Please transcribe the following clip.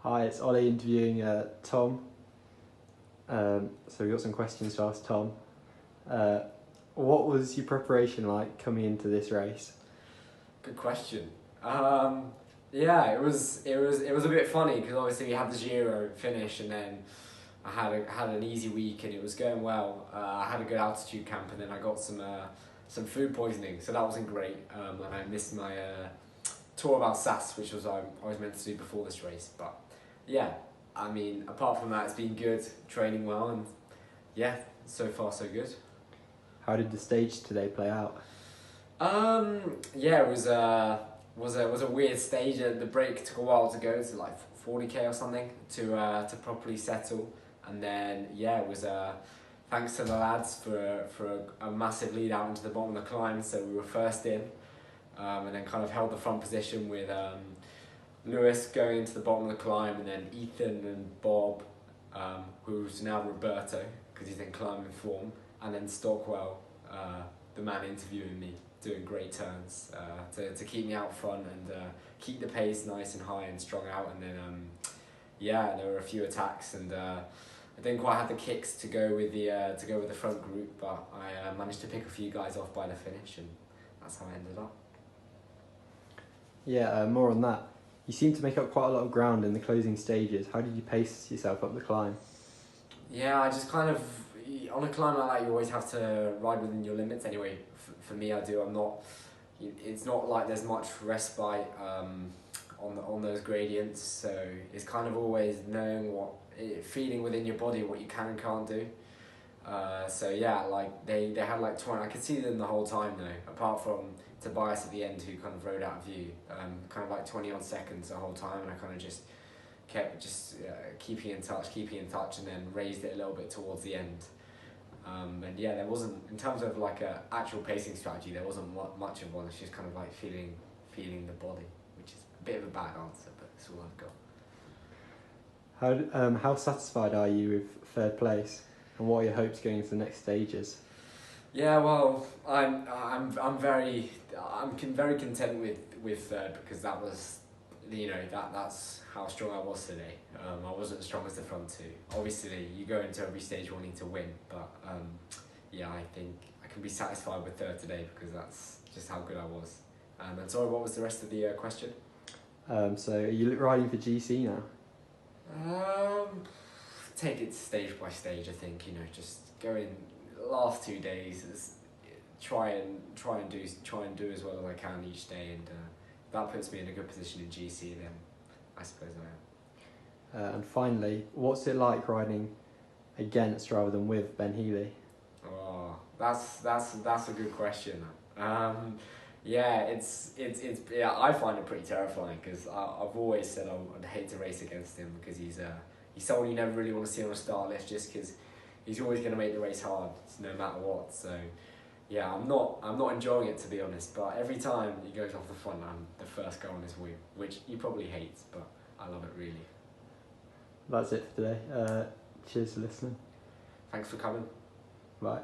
Hi, it's Oli interviewing Tom. So we've got some questions to ask Tom. What was your preparation like coming into this race? Good question. Yeah, it was a bit funny because obviously we had the Giro finish and then I had an easy week and it was going well. I had a good altitude camp and then I got some food poisoning, so that wasn't great. And I missed my tour of Alsace, which I was meant to do before this race. But yeah, I mean, apart from that, it's been good, training well, and yeah, so far so good. How did the stage today play out? Yeah, it was a weird stage. The break took a while to go to like 40k or something to properly settle, and then yeah, it was thanks to the lads for a massive lead out into the bottom of the climb. So we were first in, and then kind of held the front position with Lewis going into the bottom of the climb, and then Ethan and Bob, who's now Roberto because he's in climbing form, and then Stockwell, the man interviewing me, doing great turns to keep me out front and keep the pace nice and high and strong out. And then yeah, there were a few attacks and I didn't quite have the kicks to go with the front group, but I managed to pick a few guys off by the finish, and that's how I ended up. Yeah, more on that. You seem to make up quite a lot of ground in the closing stages. How did you pace yourself up the climb? Yeah, I just kind of, on a climb like that, you always have to ride within your limits anyway. For me, I do. It's not like there's much respite on those gradients, so it's kind of always knowing feeling within your body what you can and can't do. So yeah, like they had like 20, I could see them the whole time though, apart from Tobias at the end who kind of rode out of view, kind of like 20 odd seconds the whole time, and I kind of just kept keeping in touch and then raised it a little bit towards the end. And yeah, there wasn't, in terms of like a actual pacing strategy, there wasn't much of one. It's just kind of like feeling the body, which is a bit of a bad answer, but it's all I've got. How satisfied are you with third place, and what are your hopes going into the next stages? Yeah, well, I'm very content with third, because that was, that's how strong I was today. I wasn't as strong as the front two. Obviously, you go into every stage wanting to win, but yeah, I think I can be satisfied with third today because that's just how good I was. And sorry, what was the rest of the question? So are you riding for GC now? Take it stage by stage. I think just go in last 2 days, try and do as well as I can each day, and that puts me in a good position in GC. Then I suppose I am. And finally, what's it like riding against rather than with Ben Healy? Oh, that's a good question. Yeah, it's I find it pretty terrifying because I've always said I'd hate to race against him because he's someone you never really want to see on a start list, just because he's always going to make the race hard no matter what. So yeah, I'm not enjoying it, to be honest. But every time he goes off the front, I'm the first guy on his wheel, which he probably hates, but I love it really. That's it for today. Cheers for listening. Thanks for coming. Bye.